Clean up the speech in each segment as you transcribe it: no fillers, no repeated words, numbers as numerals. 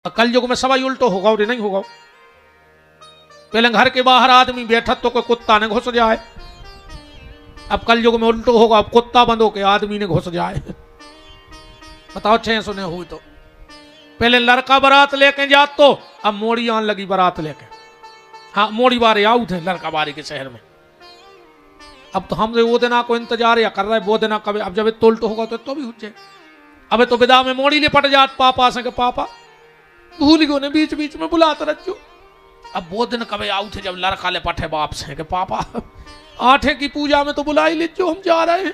कल युग में सवाई उल्टो होगा और नहीं होगा। पहले घर के बाहर आदमी बैठा तो कोई कुत्ता ने घुस जाए, अब कल युग में उल्टो होगा, अब कुत्ता बंद होके आदमी ने घुस जाए। बताओ छह सुने हुई तो। पहले लड़का बारात लेके जात तो अब मोड़ी आने लगी बारात लेके। हाँ मोड़ी बारे आऊ थे लड़का बारी के शहर में। अब तो हमसे वो दिन को इंतजार या कर रहा है, वो दिन कभी अब जब तो उल्टो होगा तो भी हुए। अब तो विदा में मोड़ी ले पट जात पापा से के पापा भूल गो ने बीच बीच में बुलाते रखो। अब वो दिन कभी आऊ थे जब लड़का ले पटे बाप से के पापा आठे की पूजा में तो बुला ही लीजिए हम जा रहे हैं।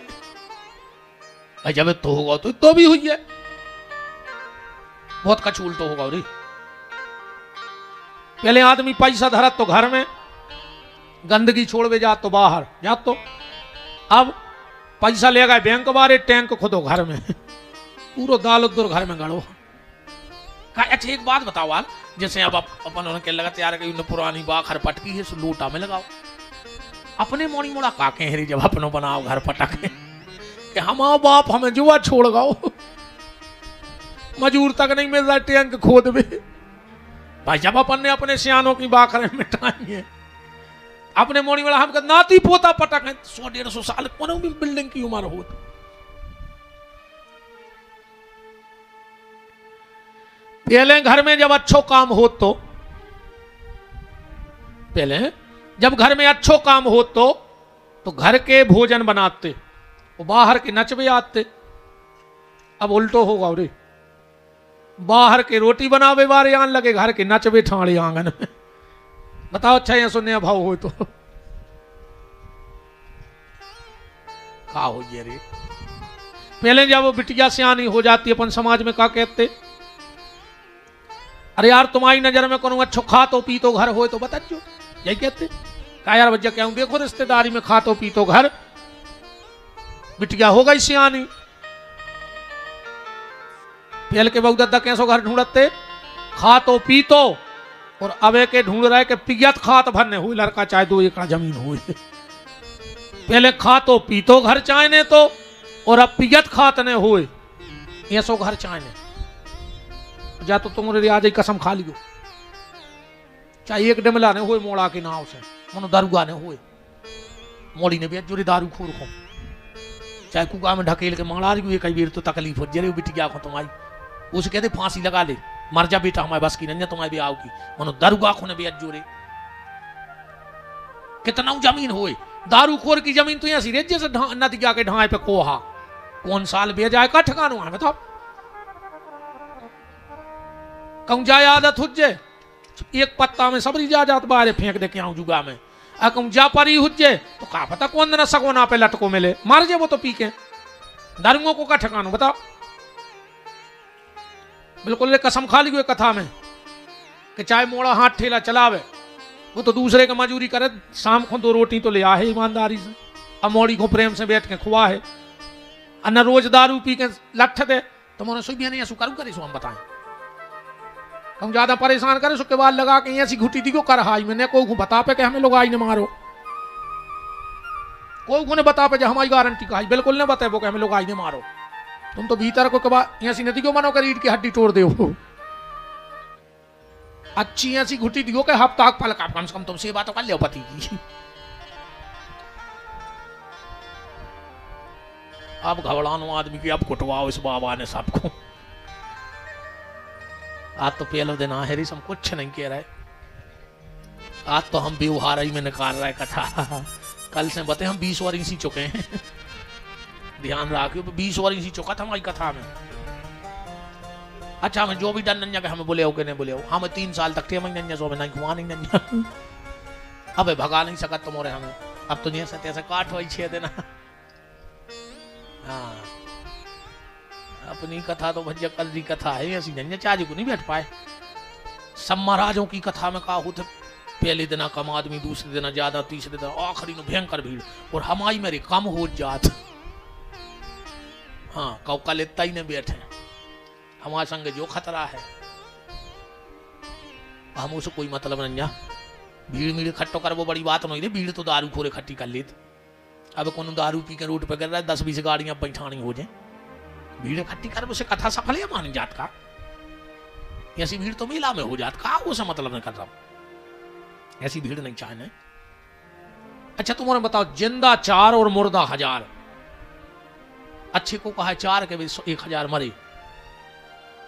भाई जब तो होगा तो भी हुई है, बहुत कछ उल्टो होगा। रे पहले आदमी पैसा धरत तो घर में, गंदगी छोड़वे जात तो बाहर जात तो। अब पैसा ले गए बैंक वाले, टैंक खुदो घर में पूरा दाल उधर घर में गड़ो। अच्छा एक बात बताओ यार, जैसे अब अपन उन्हें लगा तैयार कि पुरानी बाखर पटकी है सो लूटा में लगाओ। अपने मोड़ी मोड़ा काके हरी जब अपनों बनाओ घर पटके कि हमारा बाप हमें जुआ छोड़ गाओ, मजूर तक नहीं मिल रहा टैंक खोद में। भाई जब अपन ने अपने सियानों की बाखरें मिटाई है, अपने मोड़ी वाला हम नाती पोता पटक है 100-150 साल कोनो भी बिल्डिंग की उम्र हो। पहले घर में जब अच्छो काम हो तो, पहले जब घर में अच्छो काम हो तो घर के भोजन बनाते, वो बाहर के नचबे आते। अब उल्टो होगा रे, बाहर के रोटी बनावे वाले आन लगे, घर के नचबे ठाणे आंगन में। बताओ अच्छा ये सुनने भाव हो तो का हो ये रे। पहले जब बिटिया सियानी हो जाती अपन समाज में का कहते, अरे यार तुम्हारी नजर में कोनो अच्छो खा तो पी तो घर हो तो बताओ, यही कहते। कहा यार भैया क्या देखो रिश्तेदारी में खा तो पी तो घर, बिटिया हो गई सियानी। पहले के बहु दादा कैसो घर ढूंढते, खा तो पी तो, और अबे के ढूंढ रहे के पियत खात भरने हुई लड़का चाहे 2 एकड़ जमीन हुई। पहले खा तो पी तो घर चाहने तो, और अब पियत खात ने हुए ये सो घर चाहने। जा तो तुमरे आज कसम खा लियो, चाहे एक डमला ने हुए मोड़ा के नाव से, मनो दारुगा ने हुए, मोड़ी ने भी जोरी दारू खोर खो, चाहे कुआ में ढकेल के मारा रही कई बेर तो तकलीफ हो जरे बिटिया को तुम्हारी, उसे कहते फांसी लगा ले, मर जा बेटा हमारे बस की नहीं तुम्हारे भी आओ की, मनो दारुगा को ने भी जोरे। कितना जमीन हुए दारू खोर की जमीन तो यहाँ सीधे जैसे नदी के ढाए पे कोहा, कौन साल बे जाए का ठिकाना है बताओ। कहूँ जाए आदत हुज्जे एक पत्ता में सबरी जात बाहर फेंक दे के आऊं जुगा में, कहूँ जा पारी हुज्जे तो का पता कौन दिन सगोना पे लटको मिले, मार जे वो तो पी के। दारुओं को का ठिकाना बताओ। बिल्कुल कसम खा ली हुई कथा में कि चाहे मोड़ा हाथ ठेला चलावे, वो तो दूसरे का मजूरी करे, शाम को 2 रोटी तो ले आ है ईमानदारी से, अब मोड़ी को प्रेम से बैठ के खुआ है, अन्ना रोज दारू पी के लठ दे तो मोने सुबह नहीं ऐसा करूँ करे सो हम बताएं। हम ज्यादा परेशान करे सो के बाद लगा के ऐसी घुटी दी को कर हाई मैंने को बता पे कि हमें लोग आई ने मारो, कोई ने बता पे जो हमारी गारंटी का बिल्कुल ने बताए वो कि हमें लोग आई ने मारो। तुम तो भीतर को कबा ऐसी नदी को मनो कर ईट की हड्डी तोड़ दे, अच्छी ऐसी घुटी दियो के हफ्ता पल का कम से कम तुमसे ये बात कर ले पति की। अब घबरानो आदमी की अब कुटवाओ इस बाबा ने सबको। आज तो पहले दिन आहेरी हम कुछ नहीं कह रहे, आज तो हम व्यवहार ही में निकाल रहे कथा। कल से बते हम 20 बार इसी चुके हैं, ध्यान रखियो 20 बार इसी चुका था हमारी कथा में। अच्छा हमें जो भी डन नन्या के हमें बोले हो के नहीं बोले हो, हमें 3 साल तक थे नन्या सो में नहीं हुआ नहीं नन्या, अब भगा नहीं सकत तुम्हारे हमें, अब तो नहीं सत्य से काट वही 6 देना। हाँ अपनी कथा तो भैया कल की कथा है, ऐसी नन्या चाजी को नहीं बैठ पाए। सब महाराजों की कथा में कहा होते पहले दिन कम आदमी, दूसरे दिन ज्यादा, तीसरे दिन आखिरी में भयंकर भीड़, और हमारी मेरी कम हो जात। हाँ कौ कल इतना ही ने बैठे हमारे संग जो खतरा है, हम उसे कोई मतलब नहीं। भीड़ मीड़ खट्टो कर वो बड़ी बात नहीं, भीड़ तो दारू खोरे खट्टी कर लेते। अब कौन दारू पी के रोड पे कर रहा है 10-20 गाड़ियां बैठानी हो जाए, भीड़ खट्टी कर उसे कथा सफल है मान जात का। ऐसी भीड़ तो मेला में हो जाती, कहा उसे मतलब नहीं कर रहा, ऐसी भीड़ नहीं चाहिए। अच्छा तुम्हारे बताओ, जिंदा 4 और मुर्दा 1000, अच्छे को कहा है 4 के भी 1000 मरे,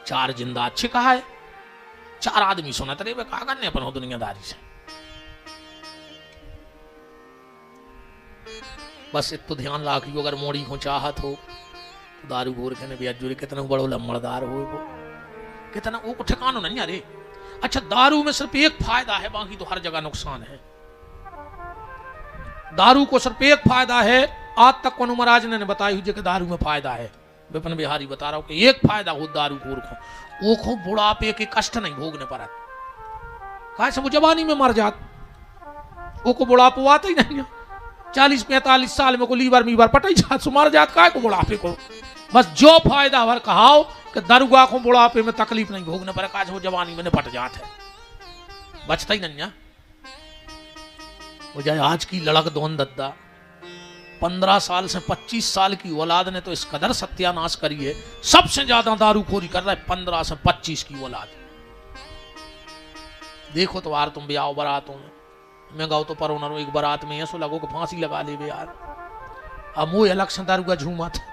4 जिंदा अच्छे कहा है, 4 आदमी सुना तेरे कहा करने अपन हो दुनियादारी से। बस इत तो ध्यान रखियो, अगर मोड़ी को चाहत हो तो दारू घोर के बेजुरी कितना बड़ो लम्बड़दार हो वो, कितना वो ठिकानो नहीं। अरे अच्छा दारू में सिर्फ एक फायदा है, बाकी तो हर जगह नुकसान है। दारू को सिर्फ एक फायदा है, आज तक को महाराज ने बताई हुई कि दारू में फायदा है। विपिन बिहारी बता रहा हूं कि एक फायदा हो दारू घोर को, वो को बुढ़ापे के कष्ट नहीं भोगने पड़त, कहा से वो जवानी में मर जात, वो को बुढ़ापा आता ही नहीं है, 40-45 साल में को लीवर मीवर पटाई जात, सुमार जात का को बुढ़ापे को। बस जो फायदा हर कहाओ कि दरुगा को बुढ़ापे में तकलीफ नहीं भोगने पर, काज वो जवानी में निपट जात है, बचता ही नहीं है। वो जाए आज की लड़क दोन दद्दा, 15 साल से 25 साल की औलाद ने तो इस कदर सत्यानाश करी है, सबसे ज्यादा दारूखोरी कर रहा है 15 से 25 की औलाद। देखो तो यार तुम ब्याह बारातों में, मैं गाँव तो परो न एक बारात में ऐसा लगो कि फांसी लगा ले यार, अब वो इलेक्शन दारू का झूमा था,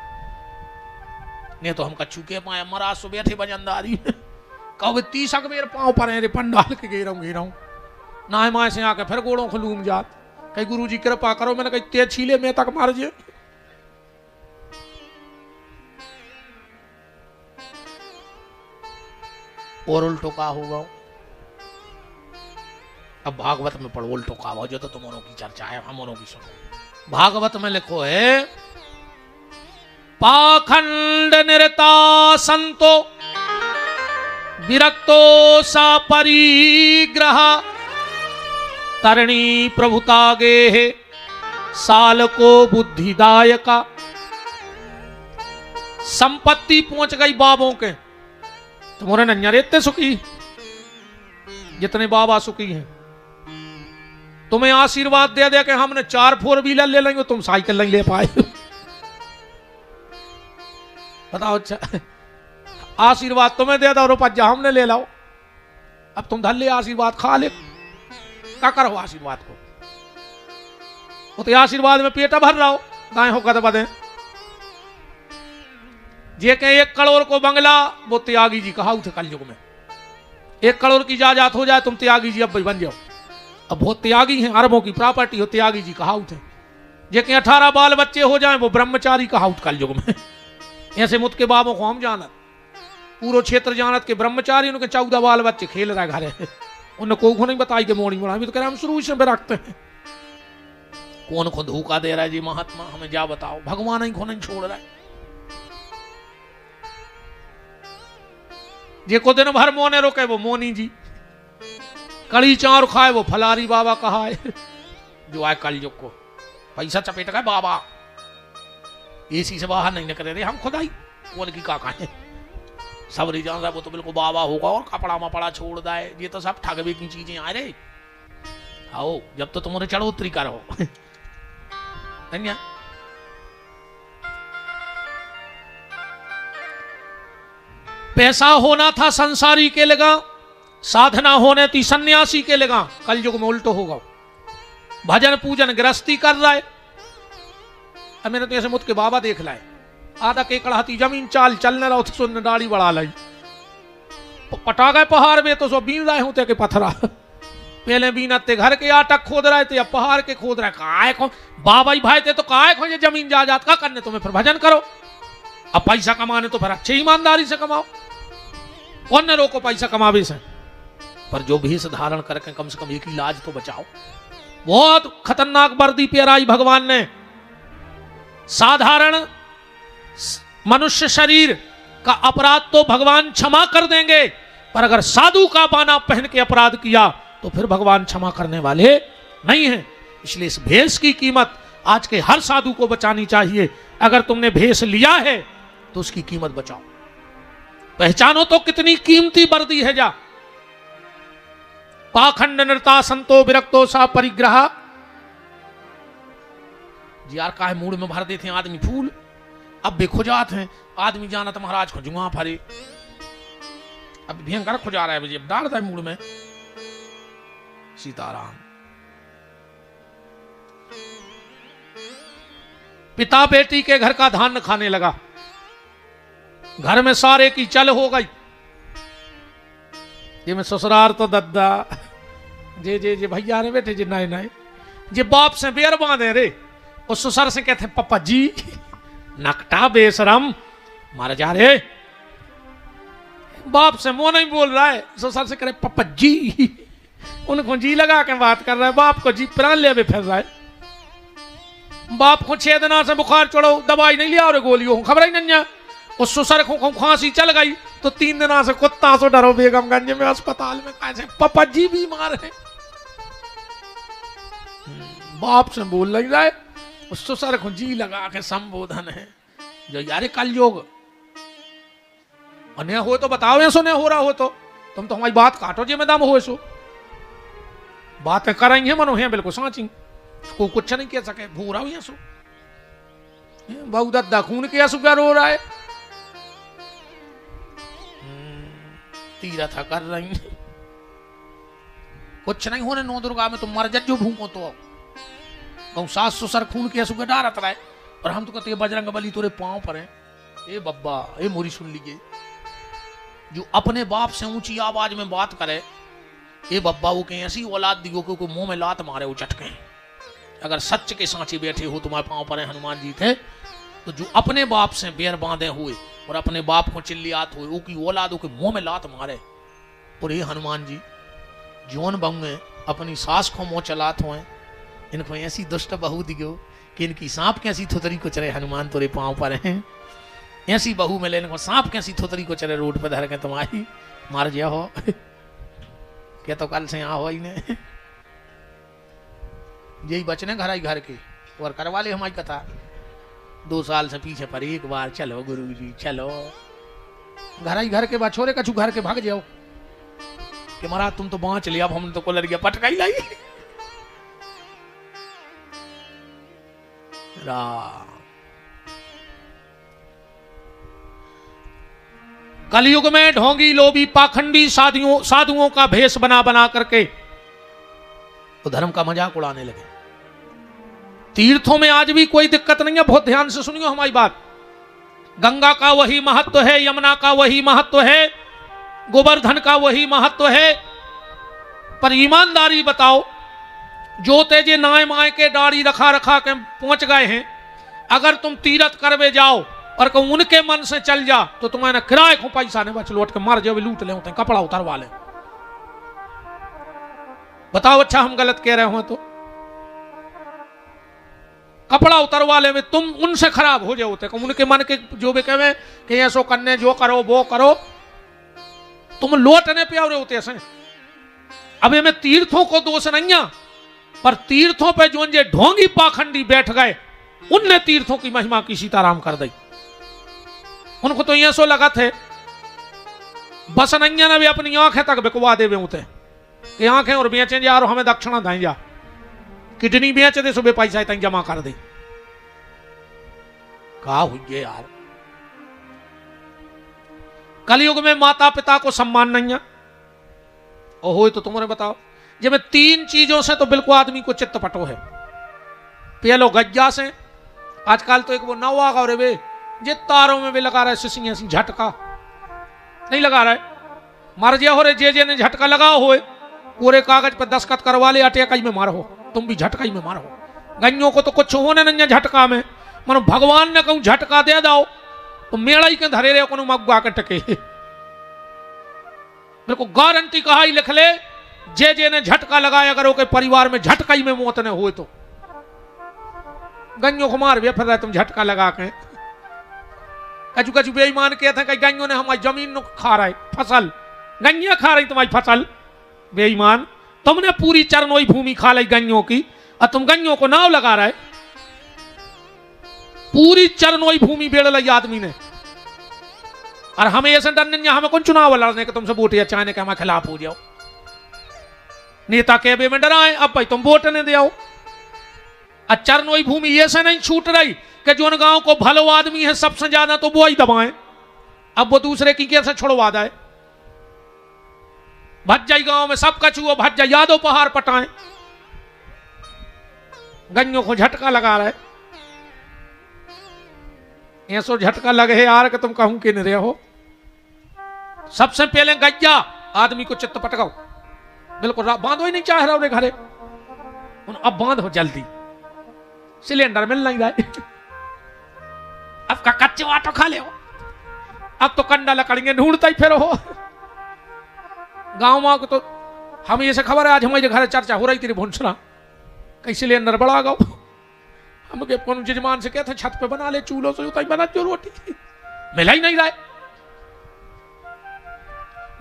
नहीं तो हम कच्छू के पाए मरा सुबह थे बजंदारी कब 30 मेरे पाँव पर है पंडाल के घेरा ना माए से आके फिर गोड़ों को लूम जात, कहीं गुरु जी कृपा करो, मैंने कही तेज छीले में तक मार जे। और उल्टो का होगा, अब भागवत में पढ़ो उल्टो का हो, जो तो तुम की चर्चा है हम की सुनो। भागवत में लिखो है, पाखंड निरता संतो विरक्तो सा परिग्रह तरणी प्रभुतागे साल को बुद्धिदायका। संपत्ति पहुंच गई बाबों के, तुम्हारे नन्या इतने सुखी जितने बाबा सुखी हैं, तुम्हें आशीर्वाद दे दे कि हमने 4 4-व्हीलर ले लेंगे, तुम साइकिल नहीं ले पाए। बताओ अच्छा, आशीर्वाद तुम्हें दे दो, रुपया हमने ले लाओ, अब तुम धल्ले आशीर्वाद खा ले, क्या करो आशीर्वाद को, वो तो आशीर्वाद में पेटा भर रहा हो, गाय हो कद बदे। जे के 1 करोड़ को बंगला, वो त्यागी जी कहा थे कल युग में, 1 करोड़ की जायदाद हो जाए तुम त्यागी जी अब बन जाओ, अब बहुत त्यागी हैं, अरबों की प्रॉपर्टी हो, त्यागी जी कहा थे। जे के 18 बाल बच्चे हो जाए वो ब्रह्मचारी कहा कल युग में। ऐसे मुत के बाबों को हम जानत, पूरा क्षेत्र जानत के ब्रह्मचारी, उनके 14 बाल बच्चे खेल रहा घर है, उन्हें को नहीं बताई कि मोड़ी मोड़ा, तो कह रहे हम शुरू से रखते हैं। कौन को धोखा दे रहा है जी महात्मा, हमें जा बताओ, भगवान ही को नहीं छोड़ रहा है। जे को दिन भर मोने रोके वो मोनी जी, कड़ी चार खाए वो फलारी बाबा कहा है, जो आए कल युग को पैसा चपेट गए बाबा, एसी से बाहर नहीं निकले रहे हम खुदाई, कौन की का है सब नहीं जान रहा, वो तो बिल्कुल बाबा होगा और कपड़ा मपड़ा छोड़ दाए, ये तो सब ठगवे की चीजें आ रहे। आओ जब तो तुम्हारे चढ़ोतरी करो पैसा होना था संसारी के लगा, साधना होने थी सन्यासी के लगा, कल युग में उल्टो होगा, भजन पूजन गृहस्थी कर रहा है। अब मैंने तो ऐसे मुझ के बाबा देख लाए, आधा एकड़ हाथी जमीन चाल चलने रहा तो सुन दाढ़ी बढ़ा लाई, पटा गए पहाड़ में तो सब बीन रहे होते के पत्थरा, पहले बीनते घर के आटक खोद रहे थे, अब पहाड़ के खोद रहे, काय को बाबा ही भाई थे तो काय को ये जमीन जायदाद का करने, तुम्हें फिर भजन करो, अब पैसा कमाने तो फिर अच्छे ईमानदारी से कमाओ, कौन ने रोको पैसा कमावे से, पर जो भेष धारण करके कम से कम एक ही लाज तो बचाओ। बहुत खतरनाक वर्दी पेराई भगवान ने, साधारण मनुष्य शरीर का अपराध तो भगवान क्षमा कर देंगे, पर अगर साधु का बाना पहन के अपराध किया तो फिर भगवान क्षमा करने वाले नहीं हैं। इसलिए इस भेष की कीमत आज के हर साधु को बचानी चाहिए। अगर तुमने भेष लिया है तो उसकी कीमत बचाओ, पहचानो तो कितनी कीमती वर्दी है। जा पाखंड नृता संतो विरक्तो सा परिग्रह, यार काहे मूड में भर देते हैं आदमी फूल, अब बेखुजात हैं आदमी, जाना तो महाराज को जुआ फरे, अब भयंकर खुजा रहा है मुझे, अब डाल रहा है मूड में। सीताराम। पिता बेटी के घर का धान खाने लगा, घर में सारे की चल हो गई। ये मैं ससुराल तो दद्दा जे भैया रे बेटे जे नए नए जे बाप से बेर बांधे रे, और ससुर से कहते पप्पा जी नकटा बेशरम मारा जा रे। बाप से मुंह नहीं बोल रहा है, ससुर से करे पप्पा जी, उनको जी लगा के बात कर रहा है, बाप को जी प्राण ले फिर रहा है। बाप को 6 दिन से बुखार चढ़ो, दवाई नहीं लिया और गोलियों खबर ही नहीं है। उस ससुर को खांसी चल गई तो 3 दिन से कुत्ता सो डरो बेगमगंज में अस्पताल में कैसे पप्पा जी बीमार है। बाप से बोल नहीं रहा है, उस ससुर को जी लगा के संबोधन है। जो यार कलयुग अन्य हो तो बताओ, ऐसो नहीं हो रहा हो तो तुम तो हमारी बात काटो जी में दम हो। सो बातें करेंगे मनो है बिल्कुल साची, को कुछ नहीं कह सके भूरा हुई सो बहु दद्दा खून के सुगर रो रहा है। तीरथ कर रही कुछ नहीं होने, नौ दुर्गा में तुम मर जो भूखो तो सास ससुर खून के सुगर डारत रहा है, और हम तो कहते बजरंग बली तोरे पांव पर है। ए बब्बा ए मोरी सुन लीजिए, जो अपने बाप से ऊंची आवाज में बात करे, ए बब्बा वो कहीं ऐसी औलाद दियो को मुंह में लात मारे वो चटके। अगर सच के सांची बैठे हो तुम्हारे पांव पर है हनुमान जी थे, तो जो अपने बाप से बेर बांधे हुए और अपने बाप को चिल्लियात हुए, की औलादों के मुंह में लात मारे। और ये हनुमान जी जौन बहू में अपनी सास को मुंह चलात हुए, इनको ऐसी दुष्ट बहू दियो कि इनकी सांप कैसी थोतरी को चले हनुमान तोरे पांव पर हैं। ऐसी बहू में लेने को सांप कैसी थोतरी को चले रोड पे धर के तुम्हारी मार गया हो क्या तो कल से यहाँ हो ही नहीं। यही बचने घर आई घर के और करवा ले हमारी कथा 2 साल से पीछे पर एक बार चलो गुरुजी चलो, घर आई घर के बाद छोरे कछु घर के भाग जाओ कि महाराज तुम तो बाँच लिया, अब हमने तो कोलर गया पटकाई लाई। कलयुग में ढोंगी लोभी पाखंडी साधुओं का भेष बना बना करके तो धर्म का मजाक उड़ाने लगे। तीर्थों में आज भी कोई दिक्कत नहीं है, बहुत ध्यान से सुनियो हमारी बात। गंगा का वही महत्व है, यमुना का वही महत्व है, गोवर्धन का वही महत्व है, पर ईमानदारी बताओ जो तेजे नाय माय के दाढ़ी रखा रखा के पहुंच गए हैं, अगर तुम तीरथ करवे जाओ और कहूं उनके मन से चल जा तो तुम्हारे किराए को पैसा नहीं बच, लौट के मर जाओ, लूट ले कपड़ा उतारवा ले। बताओ अच्छा हम गलत कह रहे हो तो कपड़ा उतरवा ले में तुम उनसे खराब हो जाओ, उनके मन के जो भी कहे कि ऐसो करने जो करो वो करो, तुम लौटने पे और होते ऐसे। अब में तीर्थों को दोष नहीं है, पर तीर्थों पे जो जे ढोंगी पाखंडी बैठ गए उनने तीर्थों की महिमा की सीताराम कर दी। उनको तो ये सो लगा थे बस नैया ने भी अपनी आंखें तक बिकवा दे होते कि आंखें और बेचे जा और हमें दक्षिणा दें जा, किडनी बेच दे सुबह पैसा तक जमा कर दे। कहा हुई यार कलयुग में माता पिता को सम्मान नहीं है, और हो तो तुम्हारे बताओ जब 3 चीजों से तो बिल्कुल आदमी को चित्त पटो है। पहलो गज्जा से, आजकल तो एक वो नवा का रे बे जे तारों में भी लगा रहा है सिसियां सी झटका नहीं लगा रहा है, मर गया हो रे जे ने झटका लगाओ हो पूरे कागज पर दस्तखत करवा ले, अटैकाई में मारो, तुम भी झटकाई में मारो। गन्यों को तो कुछ होने नहीं झटका में, मानो भगवान ने कहूं झटका दे दो तो मेड़ा ही के धरे रहे को मगवा के टके। मेरे को गारंटी कहा ही लिख ले, जे ने झटका लगाया करो के परिवार में झटकाई में मौत न हो तो गन्यों को मार फिर रहे तुम झटका लगा के। कचू कचू बेईमान कहते हैं कि गन्यों ने हमारी जमीन खा रहा है फसल, गन्या खा रही तुम्हारी फसल। बेईमान तुमने पूरी चरनोई भूमि खा ली गन्यों की और तुम गन्यों को नाव लगा रहा है। पूरी चरनोई भूमि बेड़ ली आदमी ने, और हमें ऐसे डर नहीं, हमें कौन चुनाव लड़ने के तुमसे वोट चाहने के हमारे खिलाफ हो जाओ। नेता कहबे में डराए, अब भाई तुम वोट ने दे आओ। चरनोई भूमि ऐसे नहीं छूट रही कि जो गांव को भलो आदमी है सबसे ज्यादा तो वो ही दबाए, अब वो दूसरे की कैसे छुड़वा दे। भज जाई गांव में सब कछुओ भज जाई, यादो पहाड़ पटाए, गन्यों को झटका लगा रहे, ऐसो झटका लगे यार कि तुम कहूं कि नहीं हो। सबसे पहले गैया आदमी को चित्त पटकाओ, बिल्कुल बांधो ही नहीं चाह रहा उन्हें घरे, अब बांध हो जल्दी, सिलेंडर मिल नहीं रहा है, अब का कच्चे आटो खा ले हो, अब तो कंडा लकड़ियां ढूंढता ही फिर हो। गांव में तो हमें ये से खबर है, आज हमारे घर चर्चा हो रही थी भुंसना कहीं सिलेंडर बढ़ा गो, हम के कौन जजमान से कहते छत पे बना ले चूल्हों से उताई बना जो रोटी, मिला ही नहीं रहा।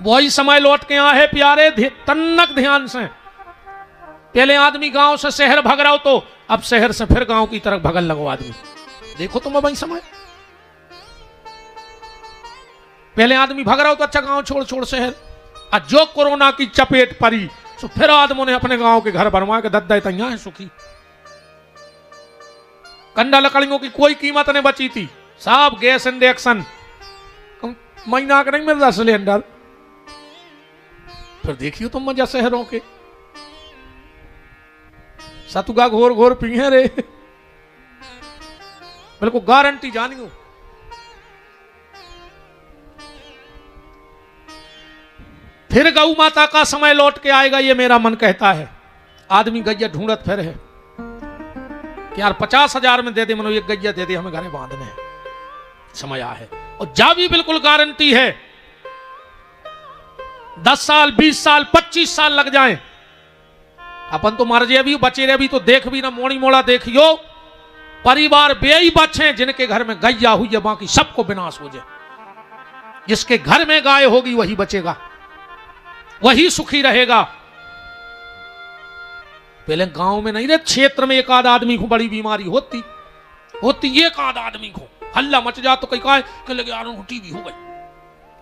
वही समय लौट के यहाँ है प्यारे, तन्नक ध्यान से। पहले आदमी गांव से शहर भग रहा हो, तो अब शहर से फिर गांव की तरफ भगन लगो आदमी। देखो तुम वही समय, पहले आदमी भग रहा हो तो अच्छा गांव छोड़ छोड़ शहर, और जो कोरोना की चपेट पड़ी तो फिर आदमों ने अपने गांव के घर बनवाए के दद्दा तैया है सुखी। कंडा लकड़ियों की कोई कीमत नहीं बची थी, सब गैस इंडक्शन, महीना का नहीं मिल रहा सिलेंडर। फिर देखियो तुम मजा शहरों के, सतुगा घोर घोर पिए रे, बिल्कुल गारंटी जानियो। फिर गौ माता का समय लौट के आएगा, ये मेरा मन कहता है। आदमी गैया ढूंढत फिर है कि यार 50,000 में दे दे, मनो एक गैया दे दे, हमें घरे बांधने हैं, समय आ है। और जा भी बिल्कुल गारंटी है, 10 साल 20 साल 25 साल लग जाएं, अपन तो मर जाए भी बचे रहे भी तो देख भी ना मोड़ी मोड़ा देखियो, परिवार बे ही बचे जिनके घर में गैया हुई है, बाकी सबको विनाश हो जाए। जिसके घर में गाय होगी वही बचेगा, वही सुखी रहेगा। पहले गांव में नहीं रहे, क्षेत्र में एक आध आदमी को बड़ी बीमारी होती एक आध आदमी को हल्ला मच जा तो कहीं कहे लगे यार टीबी हो गई।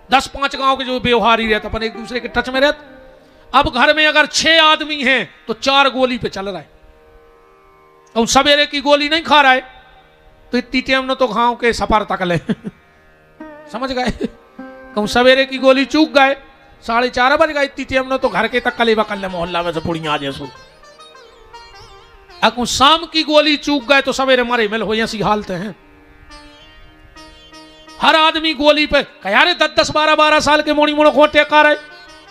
10-5 गांव के जो व्यवहार ही रहते अपन एक दूसरे के टच में रहते। अब घर में अगर 6 आदमी हैं तो 4 गोली पे चल रहा है, और सवेरे की गोली नहीं खा रहा है तो इतनी टाइम न तो गांव के सफर तक ले समझ गए, कहूं सवेरे की गोली चूक गए 4:30 बज गए, इतनी टाइम न तो घर के तक कले बकल मोहल्ला में से पुड़िया जैसो। अकू शाम की गोली चूक गए तो सवेरे मरे मिल हो, ऐसी हालत हैं। हर आदमी गोली पे कया रे 10-10 12-12 साल के मोड़ी मोड़ो खोटे का रहे,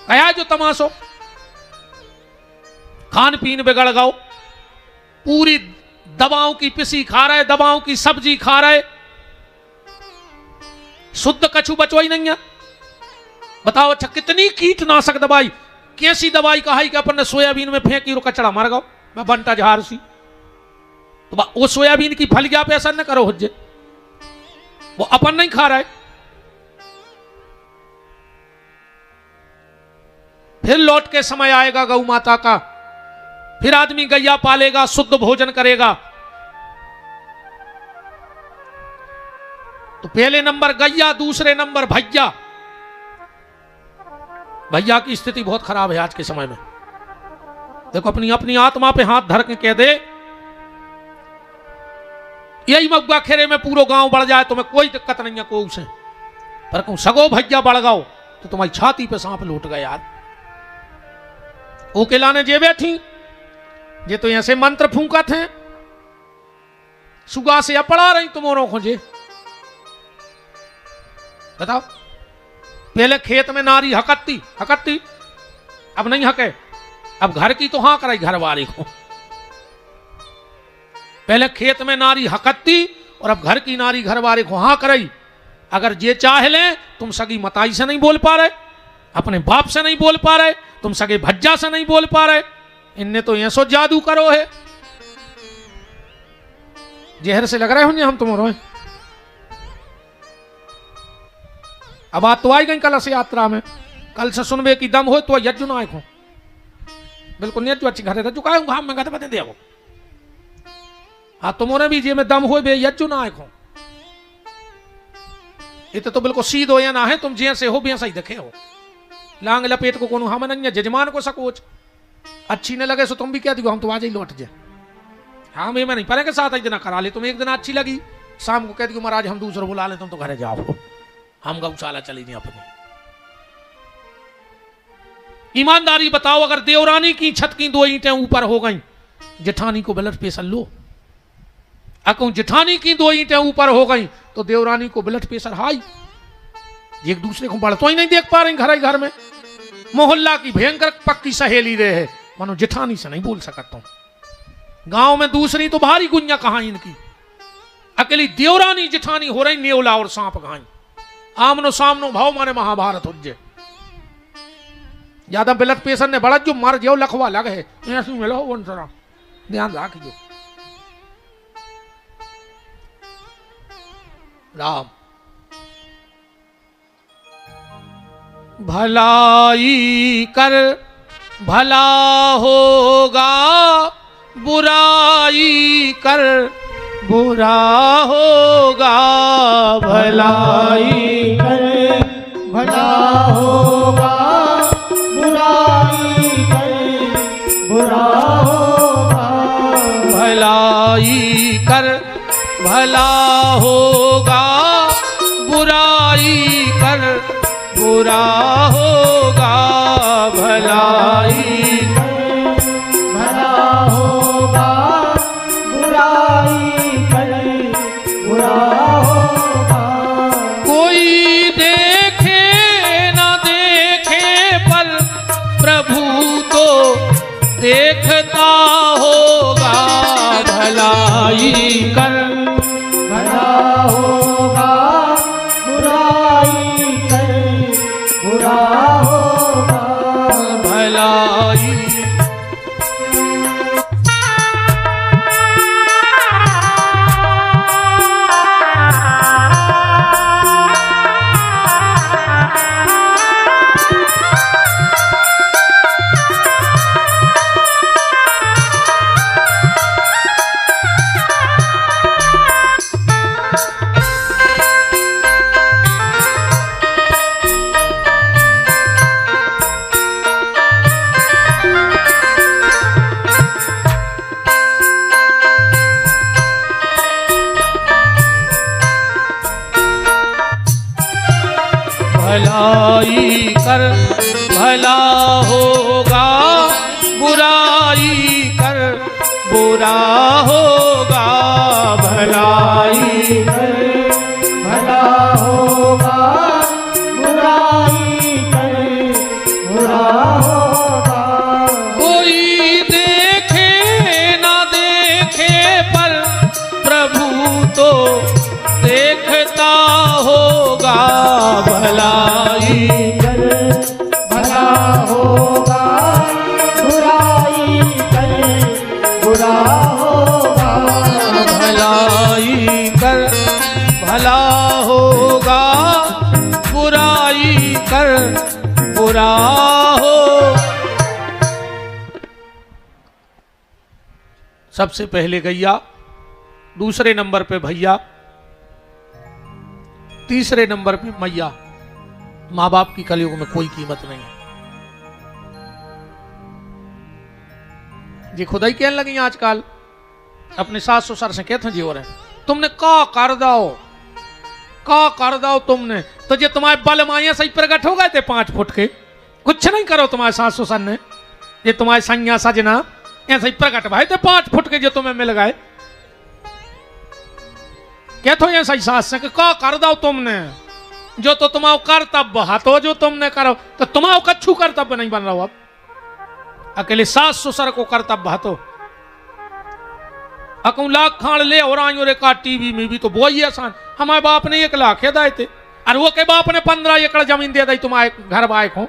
कया जो तमाशो। खान पीन बिगड़ गओ, पूरी दवाओं की पिसी खा रहे, दवाओं की सब्जी खा रहे, शुद्ध कछु बचो ही नहीं है। बताओ अच्छा कितनी कीटनाशक दवाई, कैसी दवाई कहा कि अपन ने सोयाबीन में फेंकी रो कचड़ा मर गओ, मैं बनता जहार सी। तो वो सोयाबीन की फलिया पे असर न करो हुज्जे, वो अपन नहीं खा रहा है। फिर लौट के समय आएगा गौ माता का, फिर आदमी गैया पालेगा, शुद्ध भोजन करेगा। तो पहले नंबर गैया, दूसरे नंबर भैया। भैया की स्थिति बहुत खराब है आज के समय में। देखो अपनी अपनी आत्मा पे हाथ धर के कह दे, यही मग्गा खेरे में पूरा गांव बढ़ जाए तुम्हें कोई दिक्कत नहीं है कोई से, पर कहूं सगो भैया बढ़ गओ तो तुम्हारी छाती पे सांप लूट गए यार। ओके लाने जे बैठी जे तो ऐसे मंत्र फूंका थे, सुगा से अपड़ा रही तुमोरों खोजे। बताओ पहले खेत में नारी हकत्ती, अब नहीं हके, अब घर की तो हाँ कराई घर वाली को। पहले खेत में नारी हकत्ती और अब घर की नारी घर वाले को हाँ कराई। अगर ये चाह ले, तुम सगी मताई से नहीं बोल पा रहे, अपने बाप से नहीं बोल पा रहे, तुम सगे भज्जा से नहीं बोल पा रहे, इनने तो ऐसो जादू करो है, जहर से लग रहे होंगे हम तुम्हारे। अब बात तो आई गई कल से यात्रा में, कल से सुनबे की दम हो तो यज्जु ना आखो, बिल्कुल नहीं अच्छी घरे रजू का घाम में गते बते देवो। हाँ तुमने भी जे में दम हो बे यज्जु ना आखो, इत तो बिल्कुल सीधो या ना है, तुम जैसे हो भी सही देखे हो। लांग लपेट को कोनो हम नहीं जजमान को सकोच, अच्छी न लगे सो तुम भी क्या दियो हम तो आज ही लौट जाए। हाँ मैं नहीं परे के साथ एक दिन करा ले, तुम एक दिन अच्छी लगी शाम को कह दियो महाराज हम दूसरा बुला ले, तुम तो घरे जाओ, हम गौशाला चली नहीं अपनी। ईमानदारी बताओ, अगर देवरानी की छत की 2 ईंटें ऊपर हो गई, जेठानी को ब्लड प्रेशर लो। अगर जेठानी की 2 ईंटें ऊपर हो गई तो देवरानी को ब्लड प्रेशर हाई। एक दूसरे को बढ़तो ही नहीं देख पा रहे घर ही घर में। मोहल्ला की भयंकर पक्की सहेली रहे, मानो जेठानी से नहीं बोल सकता हूं। गांव में दूसरी तो भारी गुंजा कहां इनकी, अकेली देवरानी जेठानी हो रही नेवला और सांप घाई। आमनो सामनो भाव माने महाभारत उज्जे। ज्यादा ब्लड प्रेशर ने बड़ा जो मर जाओ लखवा लग है, ऐसी मिलो वंशरा ध्यान रखियो। राम भलाई कर भला होगा, बुराई कर बुरा होगा। भलाई कर भला होगा, बुराई कर बुरा होगा। भलाई कर भला होगा, बुराई कर बुरा होगा। भलाई भला होगा, बुराई कर बुरा होगा। कोई देखे न देखे पर प्रभु तो देखता होगा। भलाई कर भला होगा, बुराई कर बुरा होगा। भलाई भलाई कर भला होगा, बुराई कर बुरा होगा। भलाई कर भला होगा, बुराई कर बुरा होगा। कोई देखे ना देखे पर प्रभु तो देखता होगा। भलाई कर भला होगा, बुराई कर बुरा होगा। भलाई कर भला होगा, बुराई कर बुरा हो। सबसे पहले गैया, दूसरे नंबर पे भैया, तीसरे नंबर पे मैया। मां बाप की कलयुग में कोई कीमत नहीं है। जी खुदा ही कहने लगी आजकल अपने सास ससुर से कहते जी हो रहे तुमने का कर दो तुमने तो जे तुम्हारे बल माया सही प्रकट हो गए थे 5 फुट के। कुछ नहीं करो तुम्हारे सास ससुर ने, ये तुम्हारे संज्ञा सजना ऐसे ही प्रकट भाई थे 5 फुट के जो तुम्हें मिल गए। कहते हो ऐसा ही सास से कि का कर दो तुमने, जो तो तुम्हारा कर्तव्य हाथो जो तुमने करो तो तुम्हारा कच्छू कर्तव्य नहीं बन रहा हो। अब अकेले सास ससुर को कर्तव्य हाथो अकू लाख खान ले और आई और का टीवी में भी तो वो ही आसान। हमारे बाप ने 1 लाख दाए थे और वो के बाप ने 15 एकड़ जमीन दे दी तुम्हारे घर बाइक हो।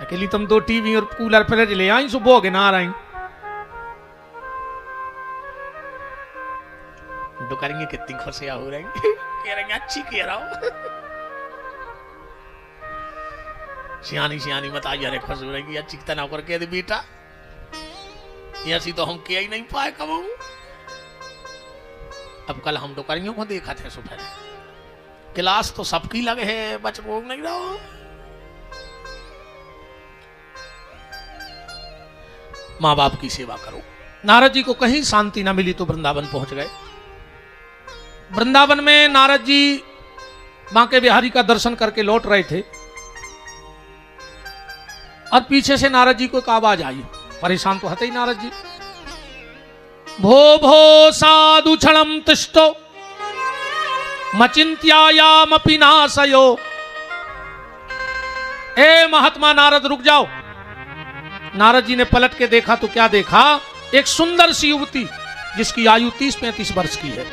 अकेली तुम 2 टीवी और कूलर फ्रिज ले आई सुबह के ना रही तो करेंगे कितनी खुशियां हो रही कह रही अच्छी कह रहा हूं। सियानी मत आई अरे खुश हो रही अच्छी तना करके दे बेटा ऐसी तो हम किया ही नहीं पाए कमाऊ। अब कल हम डोकरियों को देखा थे सुबह, क्लास तो सबकी लगे है बच को नहीं रहो। मां बाप की सेवा करो। नारद जी को कहीं शांति ना मिली तो वृंदावन पहुंच गए। वृंदावन में नारद जी बांके बिहारी का दर्शन करके लौट रहे थे। और पीछे से नारद जी को एक आवाज आई, परेशान तो हते ही नारद जी। भो भो साधु क्षणम तिष्ठो मचिंत्यायामपि नाशयो। ए महात्मा नारद रुक जाओ। नारद जी ने पलट के देखा तो क्या देखा, एक सुंदर सी युवती जिसकी आयु 30-35 वर्ष की है।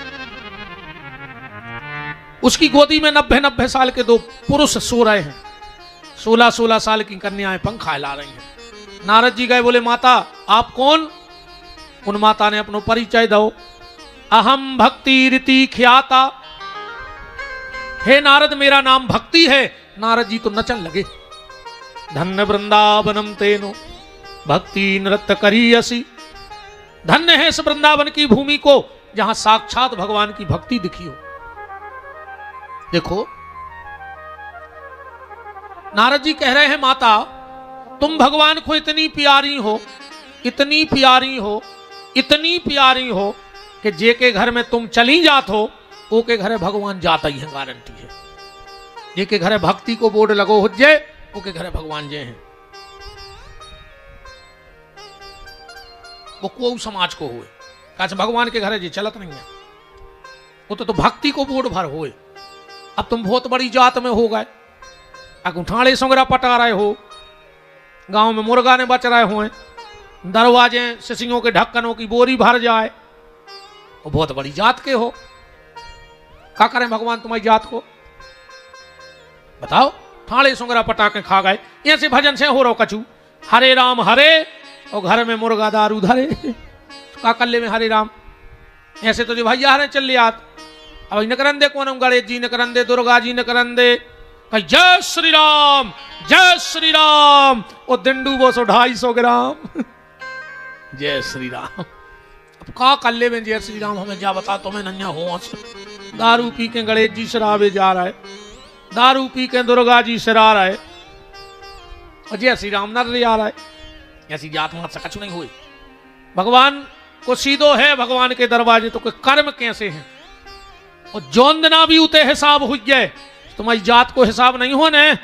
उसकी गोदी में 90-90 साल के दो पुरुष सो रहे हैं। 16-16 साल की कन्याएं पंखा हिला रही हैं। नारद जी गए, बोले माता आप कौन? उन माता ने अपनो परिचय दो। अहम भक्ति रीति ख्याता। हे नारद मेरा नाम भक्ति है। नारद जी तो नचन लगे। धन्य वृंदावनम तेनो भक्ति नृत्य करियसी। धन्य है इस वृंदावन की भूमि को जहां साक्षात भगवान की भक्ति दिखी हो। देखो नारद जी कह रहे हैं माता तुम भगवान को इतनी प्यारी हो, इतनी प्यारी हो, इतनी प्यारी हो कि जे के घर में तुम चली जात हो वो के घरे भगवान जाता ही है, गारंटी है। जे के घरे भक्ति को बोर्ड लगो हो जे वो के घरे भगवान जे हैं। वो को समाज को हुए काच भगवान के घरे जे चलत नहीं है, वो तो भक्ति को बोर्ड भर हुए। अब तुम बहुत बड़ी जात में हो गए, उठाड़े सोंगरा पटा रहे हो, गांव में मुर्गा ने बच रहे हुए, दरवाजे सिसियों के ढक्कनों की बोरी भर जाए, वो बहुत बड़ी जात के हो। क्या करें भगवान तुम्हारी जात को? बताओ। ठाड़े सोंगरा पटा के खा गए। ऐसे भजन से हो रो कछु हरे राम हरे और घर में मुर्गा दारू धरे। का कल्ले में हरे राम ऐसे तो जो भैया हरे चल लिया। अब न करन दे कौन गणेश जी न करन दे, दुर्गा जी न करन दे, जय श्री राम जय श्री राम। ओ दिंडू वो 250 ग्राम जय श्री राम। अब का कल्ले में जय श्री राम हमें जा बता तुम्हें नन्या हो। दारू पी के गणेश जी शराबे जा रहा है, दारू पी के दुर्गा जी शरा रहा है और जय श्री राम नर आ रहा है। ऐसी जात मात से कछु नहीं हुई। भगवान को सीधो है भगवान के दरवाजे तो कोई कर्म कैसे हैं और जोंदना भी उते हिसाब हो जाए। तुम्हारी जात को हिसाब नहीं होने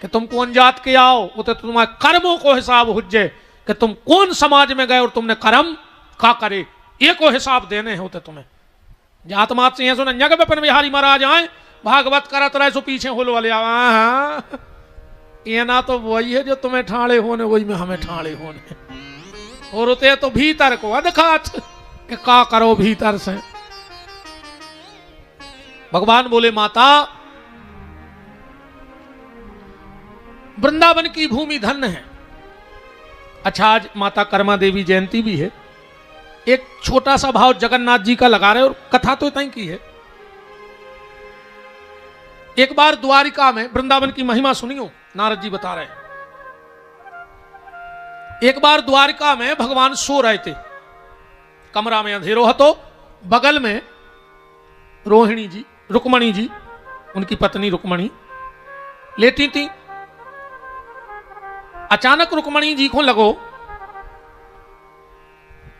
कि तुम कौन जात के आओ, उते तो तुम्हारे कर्मों को हिसाब हो जाए कि तुम कौन समाज में गए और तुमने कर्म का करे, ये को हिसाब देने हैं होते तुम्हें। जात मात से सुन जग पे बिहारी महाराज आए भागवत करत रहे सो पीछे होल वाले ये ना तो वही है जो तुम्हें ठाड़े होने वही में हमें ठाड़े होने। और उते तो भीतर को अदखात कि का करो भीतर से। भगवान बोले माता वृंदावन की भूमि धन्य है। अच्छा आज माता कर्मा देवी जयंती भी है। एक छोटा सा भाव जगन्नाथ जी का लगा रहे और कथा तो इतना ही की है। एक बार द्वारिका में वृंदावन की महिमा सुनियो, नारद जी बता रहे हैं। एक बार द्वारिका में भगवान सो रहे थे, कमरा में अंधेरो हो तो बगल में रोहिणी जी रुक्मणी जी उनकी पत्नी रुक्मणी लेटी थी। अचानक रुक्मणी जी को लगो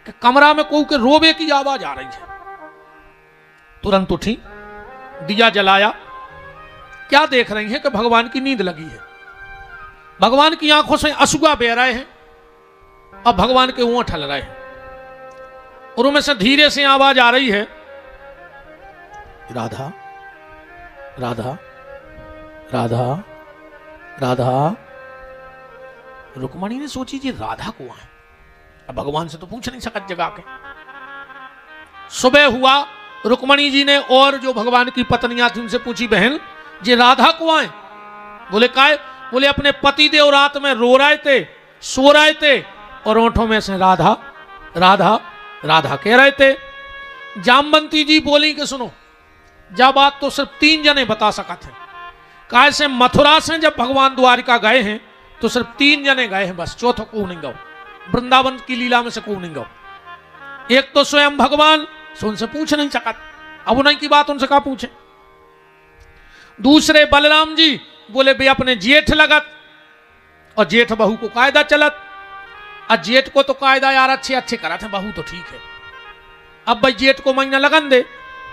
कि कमरा में कोई के रोबे की आवाज आ रही है। तुरंत उठी, दिया जलाया। क्या देख रही हैं कि भगवान की नींद लगी है। भगवान की आंखों से अश्रु बह रहे हैं और भगवान के ऊँट हल रहे हैं और उनमें से धीरे से आवाज आ रही है राधा राधा राधा राधा। रुक्मणी ने सोची जी राधा को है, अब भगवान से तो पूछ नहीं सकत जगा के। सुबह हुआ, रुक्मणी जी ने और जो भगवान की पत्नियां थी उनसे पूछी बहन जी राधा को आए? बोले काय? बोले अपने पति देव रात में रो रहे थे, सो रहे थे और ओंठों में से राधा राधा राधा कह रहे थे। जामवंती जी बोली कि सुनो, जब बात तो सिर्फ 3 जने बता सका थे। काय से मथुरा से जब भगवान द्वारिका गए हैं तो सिर्फ 3 जने गए हैं, बस चौथा को नहीं गौ। वृंदावन की लीला में से को नहीं गौ। एक तो स्वयं भगवान से उनसे पूछ नहीं सका, अब उन्हीं की बात उनसे कहा पूछे। दूसरे बलराम जी बोले बे अपने जेठ लगत और जेठ बहू को कायदा चलत। और जेठ को तो कायदा यार अच्छे अच्छे करा थे, बहू तो ठीक है। अब भाई जेठ को महीना लगन दे,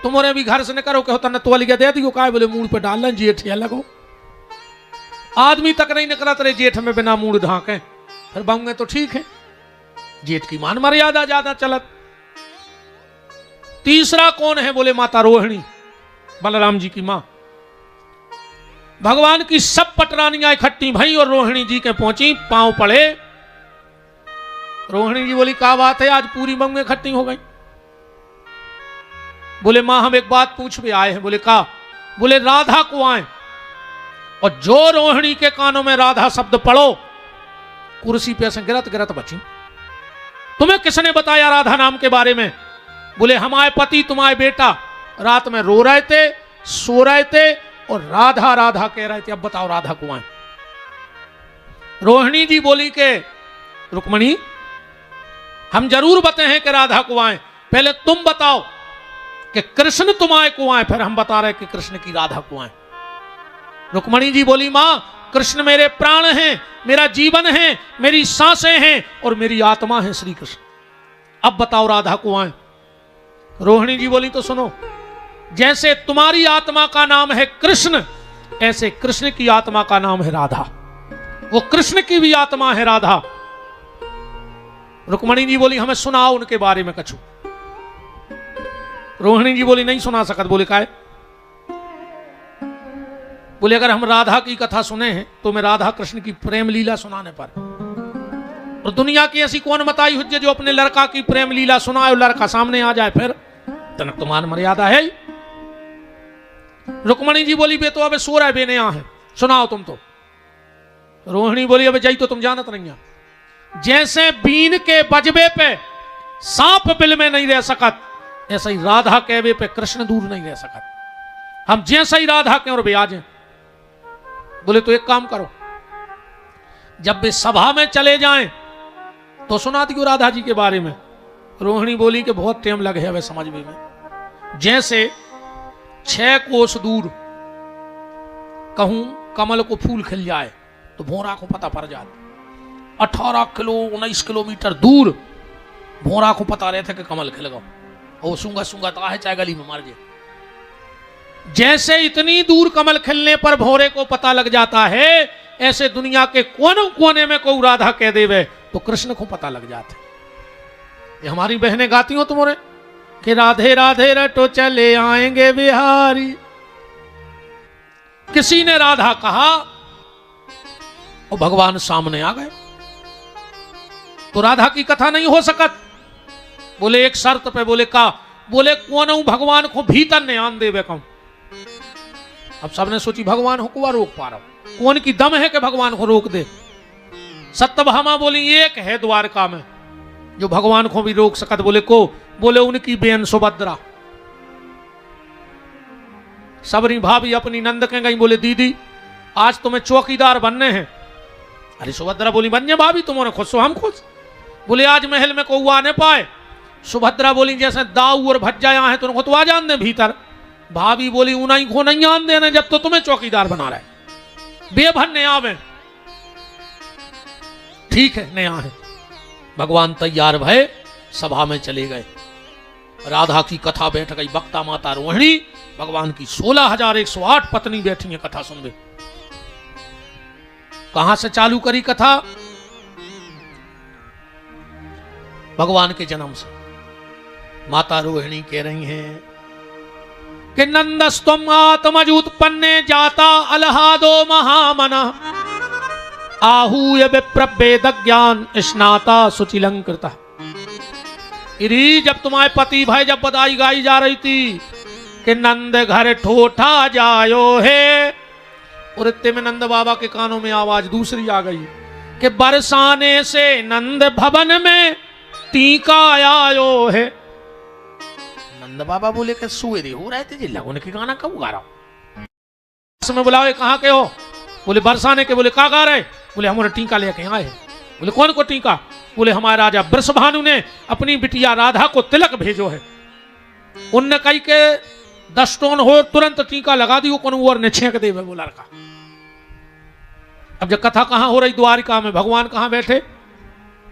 तुम्हारे भी घर से न करो कि होता न तो दे दियो। काय? बोले मूड पे डाल जेठ या लगो। आदमी तक नहीं निकलत रहे जेठ में बिना मूड ढांके, फिर बंगे तो ठीक है, जेठ की मान मर्यादा ज्यादा चलत। तीसरा कौन है? बोले माता रोहिणी, बलराम जी की मां। भगवान की सब पटरानियां इकट्ठी भई और रोहिणी जी के पहुंची, पांव पड़े। रोहिणी जी बोली क्या बात है, आज पूरी बंगे इकट्ठी हो गई। बोले मां हम एक बात पूछ भी आए हैं। बोले का? बोले राधा को आए, और जो रोहिणी के कानों में राधा शब्द पढ़ो, कुर्सी पे से गिरत गिरत बची। तुम्हें किसने बताया राधा नाम के बारे में? बोले हमारे पति तुम्हारे बेटा रात में रो रहे थे, सो रहे थे और राधा राधा कह रहे थे। अब बताओ राधा को आए। रोहिणी जी बोली के रुक्मणी हम जरूर बताए हैं कि राधा को आए, पहले तुम बताओ कि कृष्ण तुम्हारे को आए, फिर हम बता रहे कि कृष्ण की राधा को आए। रुक्मणी जी बोली मां कृष्ण मेरे प्राण हैं, मेरा जीवन है, मेरी सांसें हैं और मेरी आत्मा है श्री कृष्ण। अब बताओ राधा को आए। रोहिणी जी बोली तो सुनो, जैसे तुम्हारी आत्मा का नाम है कृष्ण, ऐसे कृष्ण की आत्मा का नाम है राधा, वो कृष्ण की भी आत्मा है राधा। रुक्मणी जी बोली हमें सुनाओ उनके बारे में कछु। रोहिणी जी बोली नहीं सुना सकत। बोले काहे? बोले अगर हम राधा की कथा सुने हैं तो मैं राधा कृष्ण की प्रेम लीला सुनाने पर, और दुनिया की ऐसी कौन बताई हुज्जे जो अपने लड़का की प्रेम लीला सुनाए और लड़का सामने आ जाए, फिर तनक तुम्हारी मर्यादा है। रुक्मणी जी बोली बे तो अब सो रहा है, बेने है, सुनाओ तुम तो। रोहिणी बोली अब जाई तो तुम जानत नहीं है, जैसे बीन के बजबे पे सांप बिल में नहीं रह सकत, ऐसा ही राधा कहवे पे कृष्ण दूर नहीं रह सकत। हम जैसा ही राधा के और वे आ जाए। बोले तो एक काम करो, जब वे सभा में चले जाएं तो सुना दियो राधा जी के बारे में। रोहिणी बोली कि बहुत टाइम लगे है वे समझने में। जैसे 6 कोस दूर कहूं कमल को फूल खिल जाए तो भोरा को पता पड़ जाए। 18 किलो 19 किलोमीटर दूर भोरा को पता रहता कि कमल खिल गया, और सूंगा सूंगा तो है चाहे गली में मार जाए। जैसे इतनी दूर कमल खिलने पर भोरे को पता लग जाता है, ऐसे दुनिया के कोने कोने में कोई राधा कह देवे तो कृष्ण को पता लग जाता है। ये हमारी बहनें गाती हो तुम्हारे कि राधे राधे रटो चले आएंगे बिहारी। किसी ने राधा कहा और भगवान सामने आ गए, तो राधा की कथा नहीं हो सकत। बोले एक शर्त पे। बोले का? बोले कौन भगवान को भीतर ने आन देवे कहूं। अब सबने सोची भगवान को कुआ रोक पा रहा हूं, कौन की दम है कि भगवान को रोक दे। सत्यभामा बोली एक है द्वारका में जो भगवान को भी रोक सकत। बोले को? बोले उनकी बेन सुभद्रा। सबरी भाभी अपनी नंद के गई, बोले दीदी आज तुम्हें चौकीदार बनने हैं। अरे सुभद्रा बोली बन भाभी, तुम्हारे खुश हो हम खुश। बोले आज महल में को आने पाए। सुभद्रा बोली जैसे दाऊ और भज्जा यहां है तुमको तो आ जान दे भीतर। भाभी बोली उन्हीं को नहीं आन देने जब तो तुम्हें चौकीदार बना रहे। बेभन ने आवे, ठीक है नया है। भगवान तैयार भय सभा में चले गए। राधा की कथा बैठ गई। वक्ता माता रोहिणी, भगवान की 16,108 पत्नी बैठी है कथा सुन। कहां से चालू करी कथा? भगवान के जन्म से। माता रोहिणी कह रही हैं कि नंदस्तम आत्मज उत्पन्ने जाता अलहादो महामना आहूय विप्रवेद ज्ञान स्नाता सुचिलंकृता। इरी जब तुम्हारे पति भाई जब बधाई गाई जा रही थी कि नंद घर ठोठा जायो है, और इतने में नंद बाबा के कानों में आवाज दूसरी आ गई कि बरसाने से नंद भवन में टीका आयो है। नंद बाबा बोले कि सुएरे हो रहे थे जी, लगन के गाना कब गा रहा हूं। में बुलाओ कहाँ के हो? बोले बरसाने के। बोले का गा रहे? बोले हमारे टीका लेके आए हैं। बोले कौन को टीका? बोले हमारे राजा वृषभानु ने अपनी बिटिया राधा को तिलक भेजो है। उनने कही के 10 टोन हो तुरंत टीका लगा दी, कौन और ने छेक दे वो लड़का। अब जब कथा कहां हो रही? द्वारिका में। भगवान कहां बैठे?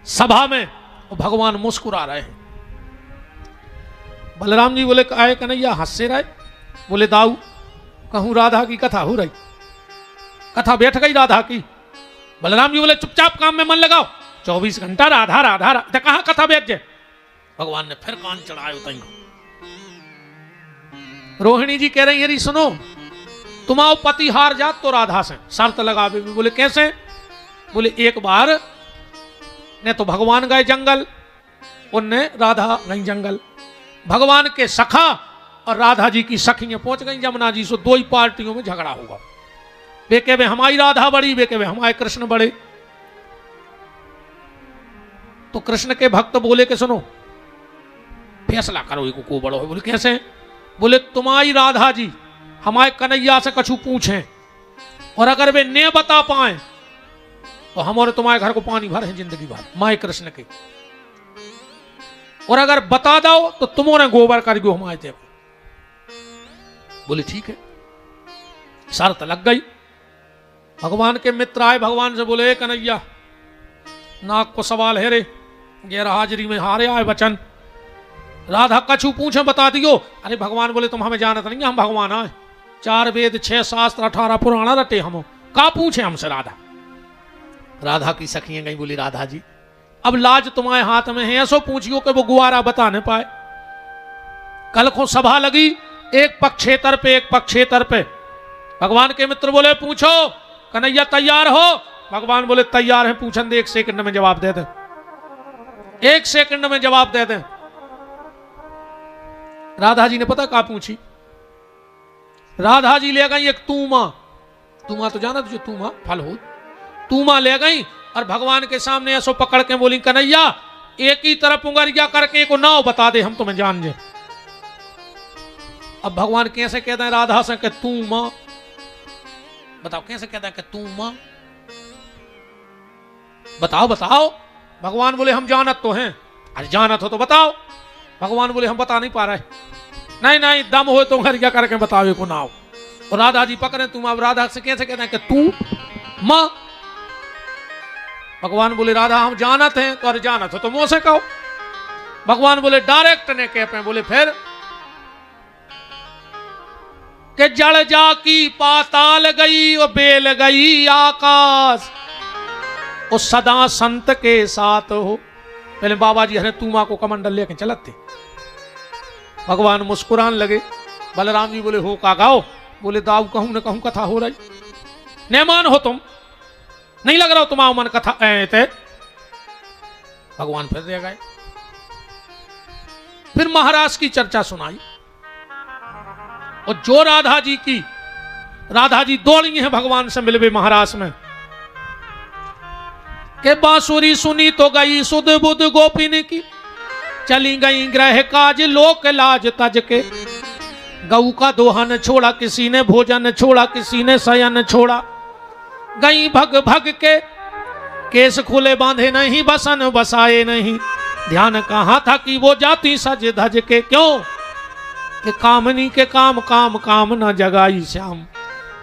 सभा में। और भगवान मुस्कुरा रहे हैं। बलराम जी बोले आए कन्हैया हंस से रहे। बोले दाऊ कहूं राधा की कथा हो रही। कथा बैठ गई राधा की। बलराम जी बोले चुपचाप काम में मन लगाओ, 24 घंटा राधा राधा राधा, कहां कथा बैठ जाए। भगवान ने फिर कान चढ़ायो तई। रोहिणी जी कह रही है सुनो, तुम आओ पति हार जात तो राधा से शर्त लगा। बोले कैसे? बोले एक बार ने तो भगवान गए जंगल, उनने राधा गई जंगल। भगवान के सखा और राधा जी की सखियां पहुंच गई जमुना जी से, दो ही पार्टियों में झगड़ा होगा। वे कहे हमारी राधा बड़ी, वे कहे हमारे कृष्ण बड़े। तो कृष्ण के भक्त बोले कि सुनो फैसला करो एक को बड़ो है। बोले कैसे? बोले तुम्हारी राधा जी हमारे कन्हैया से कछु पूछें और अगर वे ने बता पाए तो हम और तुम्हारे घर को पानी भर है जिंदगी भर माए कृष्ण के, और अगर बता दो तो तुम्हारे गोबर कर गो हमारे ते। बोले ठीक है, शर्त लग गई। भगवान के मित्र आए, भगवान से बोले कन्हैया नाक को सवाल है रे, गैर हाजिरी में हारे आए वचन, राधा कछु पूछे बता दियो। अरे भगवान बोले तुम हमें जानत नहीं, हम भगवान आए, 4 वेद 6 शास्त्र 18 पुराण रटे, हम का पूछे हमसे राधा। राधा की सखियां गई, बोली राधा जी अब लाज तुम्हारे हाथ में है, ऐसो पूछियो कि वो गुआरा बता न पाए। कल को सभा लगी, एक पक्षेतर पे एक पक्षेतर पे। भगवान के मित्र बोले पूछो कन्हैया तैयार हो? भगवान बोले तैयार है, पूछन दे 1 सेकंड में जवाब दे दे, 1 सेकंड में जवाब दे दे। राधा जी ने पता क्या पूछी? राधा जी ले गई एक तूमा, तूमा तो जाना जो तूमा फल हो, तूमा ले गई और भगवान के सामने ऐसो पकड़ के बोली कन्हैया एक ही तरफ उंगलियां करके को नाव बता दे, हम तुम्हें जान जे। अब भगवान कैसे कहते हैं राधा से कि तू मां, बताओ कैसे कहते हैं कि तू मां, बताओ बताओ। भगवान बोले हम जानत तो हैं। अरे जानत हो तो बताओ। भगवान बोले हम बता नहीं पा रहे। नहीं नहीं दम हो तो उंगलियां करके बताओ को नाव। और राधा जी पकड़े तुम, अब राधा से कैसे कहते हैं कि तू मां। भगवान बोले राधा हम जानत हैं, तो अरे जानत हो तो मुंह से कहो। भगवान बोले डायरेक्ट ने कह पे, बोले फिर कि जड़ जा की पाताल गई और बेल गई आकाश, और सदा संत के साथ हो। पहले बाबा जी हरे तूमा को कमंडल लेके चलत थे। भगवान मुस्कुरान लगे। बलराम जी बोले हो का गाओ? बोले दाऊ कहूं न कहूं कथा हो रही, नेमान हो तुम, नहीं लग रहा हो तुम्हारा मन कथा थे। भगवान फिर दे गए। फिर महाराज की चर्चा सुनाई, और जो राधा जी दौड़ी हैं भगवान से मिलवे महाराज में के बांसुरी सुनी तो गई सुध बुध गोपिन की, चली गई ग्रह काज लोक लाज तज के। गऊ का दोहन छोड़ा किसी ने, भोजन छोड़ा किसी ने, शयन छोड़ा। गई भग भग के केस खुले बांधे नहीं, बसन बसाए नहीं। ध्यान कहाँ था कि वो जाती सज धज के, क्यों कि कामनी के काम काम काम न जगाई श्याम,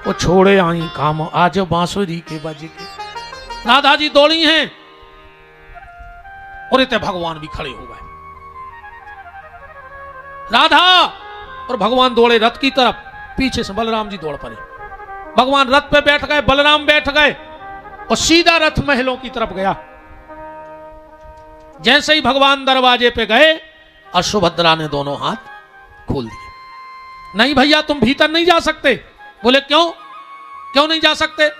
वो छोड़े आई काम आज बांसुरी के बज के। राधा जी दौड़ी हैं और इतने भगवान भी खड़े हो गए। राधा और भगवान दौड़े रथ की तरफ, पीछे से बलराम जी दौड़ पड़े। भगवान रथ पे बैठ गए, बलराम बैठ गए और सीधा रथ महलों की तरफ गया। जैसे ही भगवान दरवाजे पे गए और सुभद्रा ने दोनों हाथ खोल दिए। नहीं भैया तुम भीतर नहीं जा सकते। बोले क्यों? क्यों नहीं जा सकते?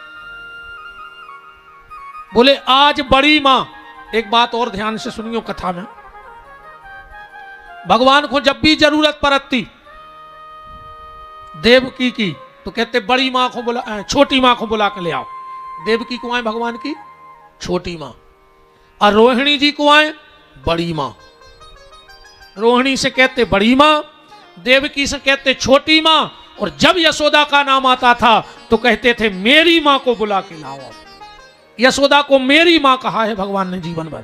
बोले आज बड़ी मां, एक बात और ध्यान से सुनियो कथा में, भगवान को जब भी जरूरत पड़ती देवकी की तो कहते बड़ी मां को बुला, छोटी मां को बुला के ले आओ। देवकी को आए भगवान की छोटी मां, और रोहिणी जी को आए बड़ी मां। रोहिणी से कहते बड़ी मां, देवकी से कहते छोटी मां, और जब यशोदा का नाम आता था तो कहते थे मेरी मां को बुला के लाओ। यशोदा को मेरी मां कहा है भगवान ने जीवन भर।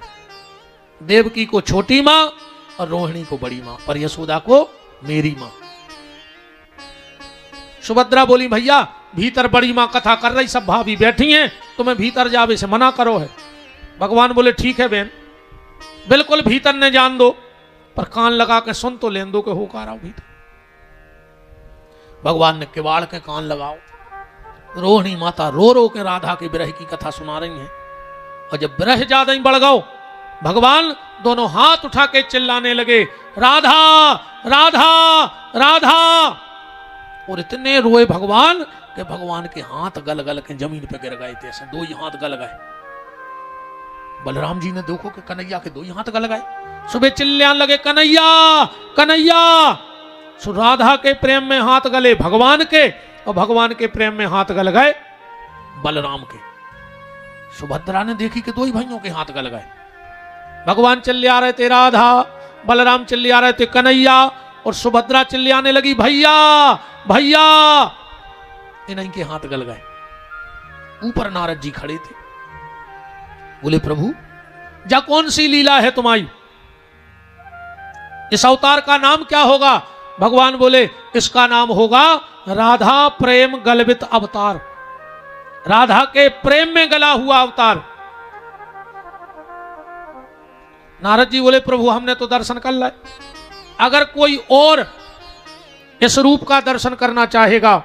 देवकी को छोटी मां और रोहिणी को बड़ी मां, पर यशोदा को मेरी मां। सुभद्रा बोली भैया भीतर बड़ी मां कथा कर रही, सब भाभी बैठी हैं, तुम्हें भीतर जावे से मना करो है। भगवान बोले ठीक है बहन, बिल्कुल भीतर ने जान दो, पर कान लगा के सुन तो लेन दो के हो का रहा भीतर। भगवान ने किवाड़ के कान लगाओ, रोहिणी माता रो रो के राधा के विरह की कथा सुना रही हैं। और जब विरह ज्यादा ही बढ़ गओ, भगवान दोनों हाथ उठा के चिल्लाने लगे, राधा राधा राधा। और इतने रोए भगवान कि भगवान के हाथ गल गल के जमीन पे गिर गए थे, ऐसे दो ही हाथ गल गए। बलराम जी ने देखो कि कन्हैया के दो ही हाथ गल गए। सुबह चिल्लाने लगे, कन्हैया कन्हैया। सो राधा के प्रेम में हाथ गले भगवान के, और भगवान के प्रेम में हाथ गल गए बलराम के। सुभद्रा ने देखी कि दो ही भाइयों के हाथ गल गए। भगवान चिल्ला रहे थे राधा, बलराम चिल्ला रहे थे कन्हैया, और सुभद्रा चिल्लाने लगी भैया भैया। इन्हीं के हाथ गल गए। ऊपर नारद जी खड़े थे, बोले प्रभु जा कौन सी लीला है तुम्हारी, इस अवतार का नाम क्या होगा? भगवान बोले इसका नाम होगा राधा प्रेम गलबित अवतार, राधा के प्रेम में गला हुआ अवतार। नारद जी बोले प्रभु हमने तो दर्शन कर लिया, अगर कोई और इस रूप का दर्शन करना चाहेगा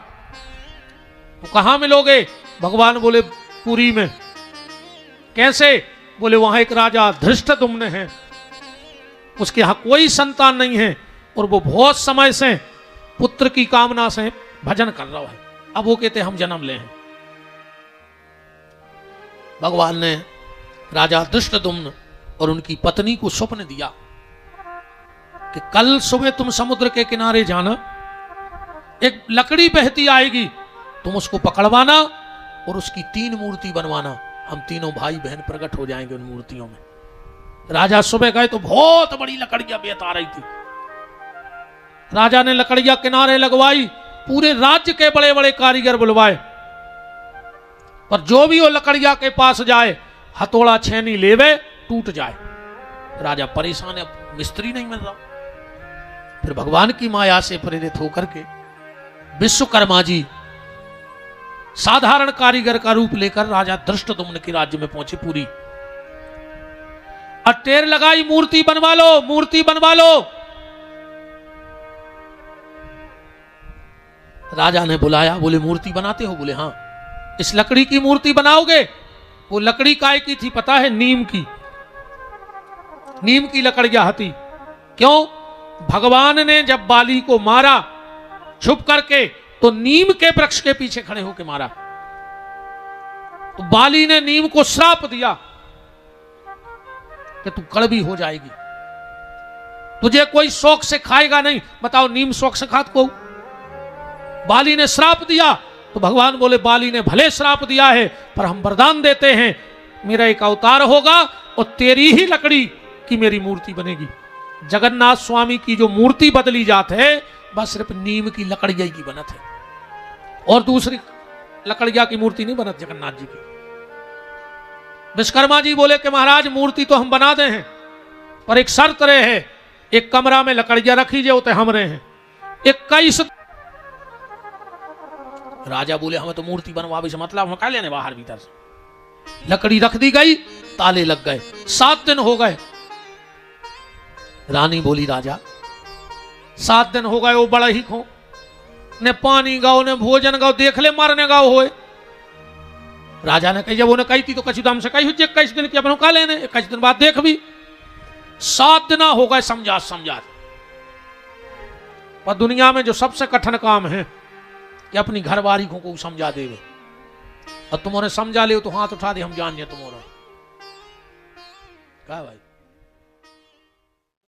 तो कहां मिलोगे? भगवान बोले पुरी में। कैसे? बोले वहां एक राजा धृष्टद्युम्न है, उसके यहां कोई संतान नहीं है, और वो बहुत समय से पुत्र की कामना से भजन कर रहा है। अब वो कहते हम जन्म ले हैं। भगवान ने राजा धृष्टद्युम्न और उनकी पत्नी को स्वप्न दिया कि कल सुबह तुम समुद्र के किनारे जाना, एक लकड़ी बहती आएगी, तुम उसको पकड़वाना और उसकी 3 मूर्ति बनवाना, हम तीनों भाई बहन प्रकट हो जाएंगे उन मूर्तियों में। राजा सुबह गए तो बहुत बड़ी लकड़ियां बेत आ रही थी। राजा ने लकड़ियां किनारे लगवाई, पूरे राज्य के बड़े बड़े कारीगर बुलवाए, पर जो भी वो लकड़ियां के पास जाए हथौड़ा छेनी लेवे टूट जाए। राजा परेशान है, मिस्त्री नहीं मिल रहा। फिर भगवान की माया से प्रेरित होकर के विश्वकर्मा जी साधारण कारीगर का रूप लेकर राजा धृष्टद्युम्न के राज्य में पहुंचे। पूरी अटेर लगाई, मूर्ति बनवा लो, मूर्ति बनवा लो। राजा ने बुलाया, बोले मूर्ति बनाते हो? बोले हाँ। इस लकड़ी की मूर्ति बनाओगे? वो लकड़ी काय की थी पता है? नीम की। नीम की लकड़ियां हती। क्यों? भगवान ने जब बाली को मारा छुप करके, तो नीम के वृक्ष के पीछे खड़े होकर मारा, तो बाली ने नीम को श्राप दिया कि तू कड़वी हो जाएगी, तुझे कोई शौक से खाएगा नहीं। बताओ नीम शौक से खात को? बाली ने श्राप दिया। तो भगवान बोले बाली ने भले श्राप दिया है, पर हम वरदान देते हैं, मेरा एक अवतार होगा और तेरी ही लकड़ी की मेरी मूर्ति बनेगी। जगन्नाथ स्वामी की जो मूर्ति बदली जाती है, बस सिर्फ नीम की लकड़िया की बनत है, और दूसरी लकड़िया की मूर्ति नहीं बनत जगन्नाथ जी की। विश्वकर्मा जी बोले कि महाराज मूर्ति तो हम बना दे हैं, पर एक शर्त रहे है, एक कमरा में लकड़ियां रखी जो होते हम रहे हैं 21। राजा बोले हमें तो मूर्ति बनवावे से मतलब, हम क्या लेने बाहर भीतर से। लकड़ी रख दी गई, ताले लग गए। 7 दिन हो गए। रानी बोली राजा 7 दिन हो गए, वो बड़ा ही खो, ने पानी गाओ ने भोजन गाओ, देख ले मारने गाओ होए। राजा ने कही, जब उन्हें कही थी तो कछु दाम से कही 21 दिन की अपनों का लेने, 21 दिन बाद देख भी। 7 दिन हो गए समझा समझा। पर दुनिया में जो सबसे कठिन काम है कि अपनी घरवाली को समझा देवे, और तुमने समझा ले तो हाथ उठा दे, हम जान जे तुम्हारा। क्या भाई?